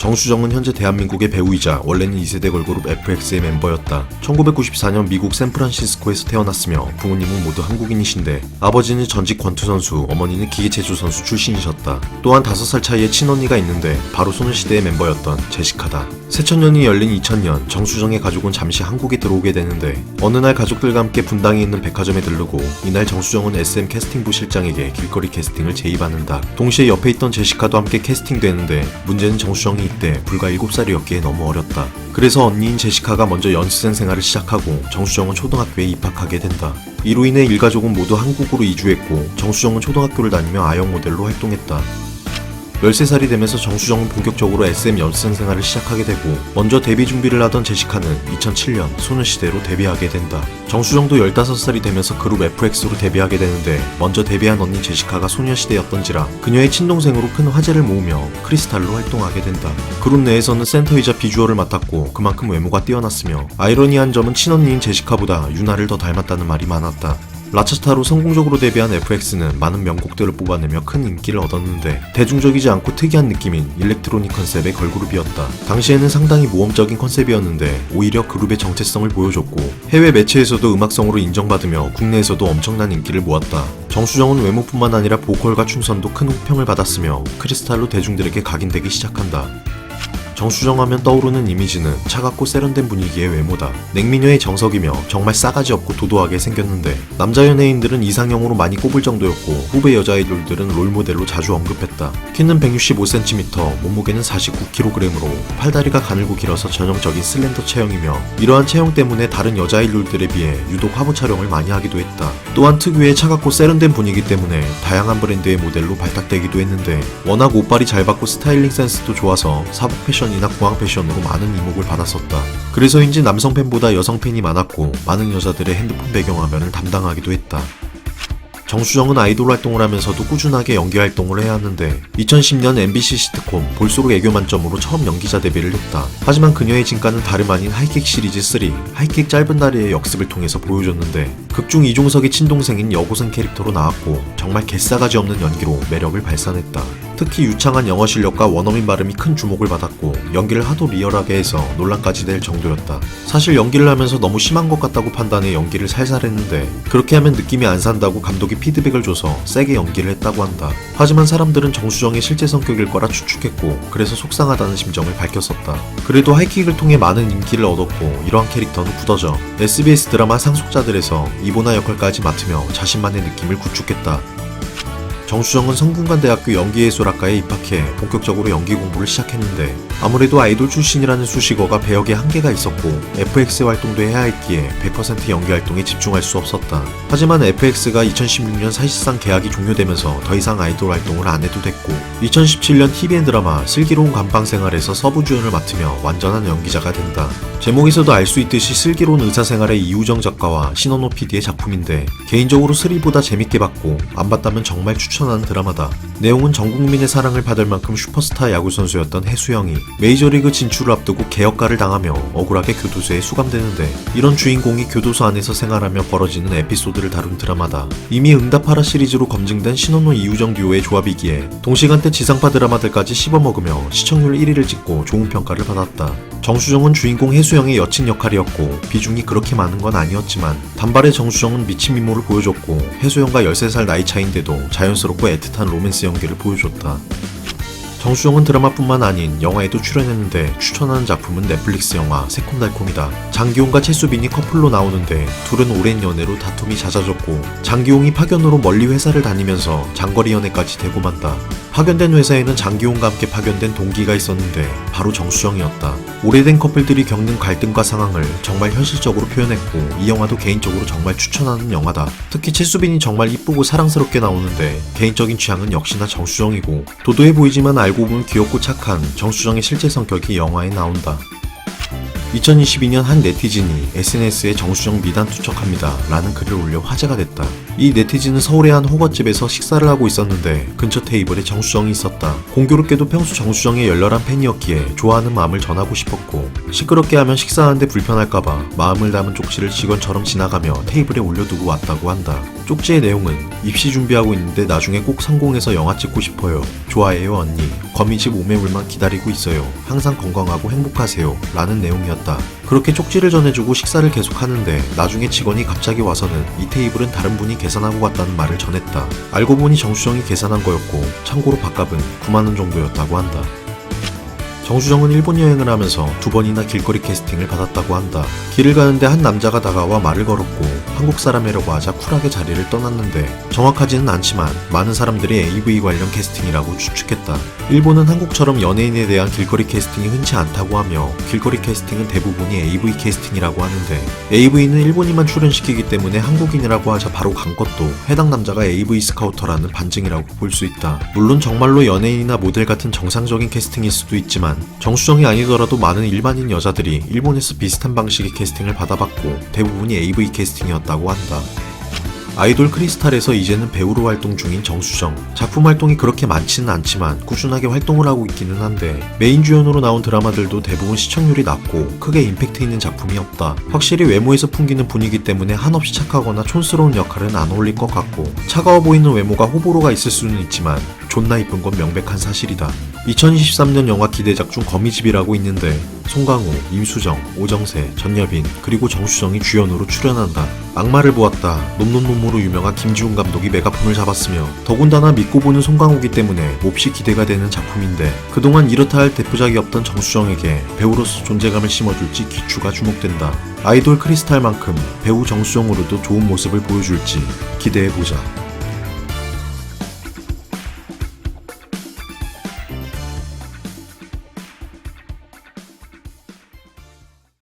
정수정은 현재 대한민국의 배우이자 원래는 2세대 걸그룹 FX의 멤버였다. 1994년 미국 샌프란시스코에서 태어났으며 부모님은 모두 한국인이신데 아버지는 전직 권투 선수, 어머니는 기계체조 선수 출신이셨다. 또한 5살 차이의 친언니가 있는데 바로 소녀시대의 멤버였던 제시카다. 새천년이 열린 2000년 정수정의 가족은 잠시 한국에 들어오게 되는데 어느 날 가족들과 함께 분당에 있는 백화점에 들르고 이날 정수정은 SM 캐스팅부 실장에게 길거리 캐스팅을 제의받는다. 동시에 옆에 있던 제시카도 함께 캐스팅되는데 문제는 정수정이 이때 불과 7살이었기에 너무 어렸다. 그래서 언니인 제시카가 먼저 연습생 생활을 시작하고 정수정은 초등학교에 입학하게 된다. 이로 인해 일가족은 모두 한국으로 이주했고 정수정은 초등학교를 다니며 아역 모델로 활동했다. 13살이 되면서 정수정은 본격적으로 SM 연습생 생활을 시작하게 되고 먼저 데뷔 준비를 하던 제시카는 2007년 소녀시대로 데뷔하게 된다. 정수정도 15살이 되면서 그룹 FX로 데뷔하게 되는데 먼저 데뷔한 언니 제시카가 소녀시대였던지라 그녀의 친동생으로 큰 화제를 모으며 크리스탈로 활동하게 된다. 그룹 내에서는 센터이자 비주얼을 맡았고 그만큼 외모가 뛰어났으며 아이러니한 점은 친언니인 제시카보다 유나를 더 닮았다는 말이 많았다. 라차스타로 성공적으로 데뷔한 FX는 많은 명곡들을 뽑아내며 큰 인기를 얻었는데 대중적이지 않고 특이한 느낌인 일렉트로닉 컨셉의 걸그룹이었다. 당시에는 상당히 모험적인 컨셉이었는데 오히려 그룹의 정체성을 보여줬고 해외 매체에서도 음악성으로 인정받으며 국내에서도 엄청난 인기를 모았다. 정수정은 외모뿐만 아니라 보컬과 춤선도 큰 호평을 받았으며 크리스탈로 대중들에게 각인되기 시작한다. 정수정 하면 떠오르는 이미지는 차갑고 세련된 분위기의 외모다. 냉미녀의 정석이며 정말 싸가지 없고 도도하게 생겼는데 남자 연예인들은 이상형으로 많이 꼽을 정도였고 후배 여자 아이돌들은 롤모델로 자주 언급했다. 키는 165cm, 몸무게는 49kg으로 팔다리가 가늘고 길어서 전형적인 슬렌더 체형이며 이러한 체형 때문에 다른 여자 아이돌들에 비해 유독 화보 촬영을 많이 하기도 했다. 또한 특유의 차갑고 세련된 분위기 때문에 다양한 브랜드의 모델로 발탁되기도 했는데 워낙 옷빨이 잘 받고 스타일링 센스도 좋아서 사복 패션 이나 공항 패션으로 많은 이목을 받았었다. 그래서인지 남성 팬보다 여성 팬이 많았고 많은 여자들의 핸드폰 배경화면을 담당하기도 했다. 정수정은 아이돌 활동을 하면서도 꾸준하게 연기 활동을 해야 하는데 2010년 MBC 시트콤 볼수록 애교 만점으로 처음 연기자 데뷔를 했다. 하지만 그녀의 진가는 다름 아닌 하이킥 시리즈 3, 하이킥 짧은 다리의 역습을 통해서 보여줬는데 극중 이종석의 친동생인 여고생 캐릭터로 나왔고 정말 개싸가지 없는 연기로 매력을 발산했다. 특히 유창한 영어 실력과 원어민 발음이 큰 주목을 받았고 연기를 하도 리얼하게 해서 논란까지 될 정도였다. 사실 연기를 하면서 너무 심한 것 같다고 판단해 연기를 살살 했는데 그렇게 하면 느낌이 안 산다고 감독이 피드백을 줘서 세게 연기를 했다고 한다. 하지만 사람들은 정수정의 실제 성격일 거라 추측했고 그래서 속상하다는 심정을 밝혔었다. 그래도 하이킥을 통해 많은 인기를 얻었고 이러한 캐릭터는 굳어져 SBS 드라마 상속자들에서 이보나 역할까지 맡으며 자신만의 느낌을 구축했다. 정수정은 성균관대학교 연기예술학과에 입학해 본격적으로 연기 공부를 시작했는데 아무래도 아이돌 출신이라는 수식어가 배역에 한계가 있었고 FX 활동도 해야 했기에 100% 연기 활동에 집중할 수 없었다. 하지만 FX가 2016년 사실상 계약이 종료되면서 더 이상 아이돌 활동을 안 해도 됐고 2017년 TVN 드라마 슬기로운 감방생활에서 서부 주연을 맡으며 완전한 연기자가 된다. 제목에서도 알 수 있듯이 슬기로운 의사생활의 이우정 작가와 신원호 PD의 작품인데 개인적으로 3보다 재밌게 봤고 안 봤다면 정말 추천하는 드라마다. 내용은 전 국민의 사랑을 받을 만큼 슈퍼스타 야구선수였던 해수영이 메이저리그 진출을 앞두고 개혁가를 당하며 억울하게 교도소에 수감되는데 이런 주인공이 교도소 안에서 생활하며 벌어지는 에피소드를 다룬 드라마다. 이미 응답하라 시리즈로 검증된 신원호 이우정 듀오의 조합이기에 동시간대 지상파 드라마들까지 씹어먹으며 시청률 1위를 찍고 좋은 평가를 받았다. 정수정은 주인공 해수영의 여친 역할이었고 비중이 그렇게 많은 건 아니었지만 단발의 정수정은 미친 미모를 보여줬고 해수영과 13살 나이 차인데도 자연스럽고 애틋한 로맨스 연기를 보여줬다. 정수정은 드라마뿐만 아닌 영화에도 출연했는데 추천하는 작품은 넷플릭스 영화 새콤달콤이다. 장기용과 최수빈이 커플로 나오는데 둘은 오랜 연애로 다툼이 잦아졌고 장기용이 파견으로 멀리 회사를 다니면서 장거리 연애까지 되고 만다. 파견된 회사에는 장기용과 함께 파견된 동기가 있었는데 바로 정수정이었다. 오래된 커플들이 겪는 갈등과 상황을 정말 현실적으로 표현했고 이 영화도 개인적으로 정말 추천하는 영화다. 특히 최수빈이 정말 이쁘고 사랑스럽게 나오는데 개인적인 취향은 역시나 정수정이고 도도해 보이지만 알고 보면 귀엽고 착한 정수정의 실제 성격이 영화에 나온다. 2022년 한 네티즌이 SNS에 정수정 미단 투척합니다 라는 글을 올려 화제가 됐다. 이 네티즌은 서울의 한 호거집에서 식사를 하고 있었는데 근처 테이블에 정수정이 있었다. 공교롭게도 평소 정수정의 열렬한 팬이었기에 좋아하는 마음을 전하고 싶었고 시끄럽게 하면 식사하는데 불편할까봐 마음을 담은 쪽지를 직원처럼 지나가며 테이블에 올려두고 왔다고 한다. 쪽지의 내용은 입시 준비하고 있는데 나중에 꼭 성공해서 영화 찍고 싶어요. 좋아해요 언니. 거미집 오매물만 기다리고 있어요. 항상 건강하고 행복하세요. 라는 내용이었다. 그렇게 쪽지를 전해주고 식사를 계속 하는데 나중에 직원이 갑자기 와서는 이 테이블은 다른 분이 계산하고 갔다는 말을 전했다. 알고 보니 정수정이 계산한 거였고 참고로 밥값은 9만원 정도였다고 한다. 정수정은 일본 여행을 하면서 2번이나 길거리 캐스팅을 받았다고 한다. 길을 가는데 한 남자가 다가와 말을 걸었고 한국 사람이라고 하자 쿨하게 자리를 떠났는데 정확하지는 않지만 많은 사람들이 AV 관련 캐스팅이라고 추측했다. 일본은 한국처럼 연예인에 대한 길거리 캐스팅이 흔치 않다고 하며 길거리 캐스팅은 대부분이 AV 캐스팅이라고 하는데 AV는 일본인만 출연시키기 때문에 한국인이라고 하자 바로 간 것도 해당 남자가 AV 스카우터라는 반증이라고 볼 수 있다. 물론 정말로 연예인이나 모델 같은 정상적인 캐스팅일 수도 있지만 정수정이 아니더라도 많은 일반인 여자들이 일본에서 비슷한 방식의 캐스팅을 받아봤고 대부분이 AV 캐스팅이었다고 한다. 아이돌 크리스탈에서 이제는 배우로 활동 중인 정수정. 작품 활동이 그렇게 많지는 않지만 꾸준하게 활동을 하고 있기는 한데 메인 주연으로 나온 드라마들도 대부분 시청률이 낮고 크게 임팩트 있는 작품이 없다. 확실히 외모에서 풍기는 분위기 때문에 한없이 착하거나 촌스러운 역할은 안 어울릴 것 같고 차가워 보이는 외모가 호불호가 있을 수는 있지만 존나 이쁜 건 명백한 사실이다. 2023년 영화 기대작 중 거미집이라고 있는데 송강호, 임수정, 오정세, 전여빈 그리고 정수정이 주연으로 출연한다. 악마를 보았다. 놈놈놈으로 유명한 김지훈 감독이 메가폰을 잡았으며 더군다나 믿고 보는 송강호기 때문에 몹시 기대가 되는 작품인데 그동안 이렇다 할 대표작이 없던 정수정에게 배우로서 존재감을 심어줄지 기추가 주목된다. 아이돌 크리스탈만큼 배우 정수정으로도 좋은 모습을 보여줄지 기대해보자.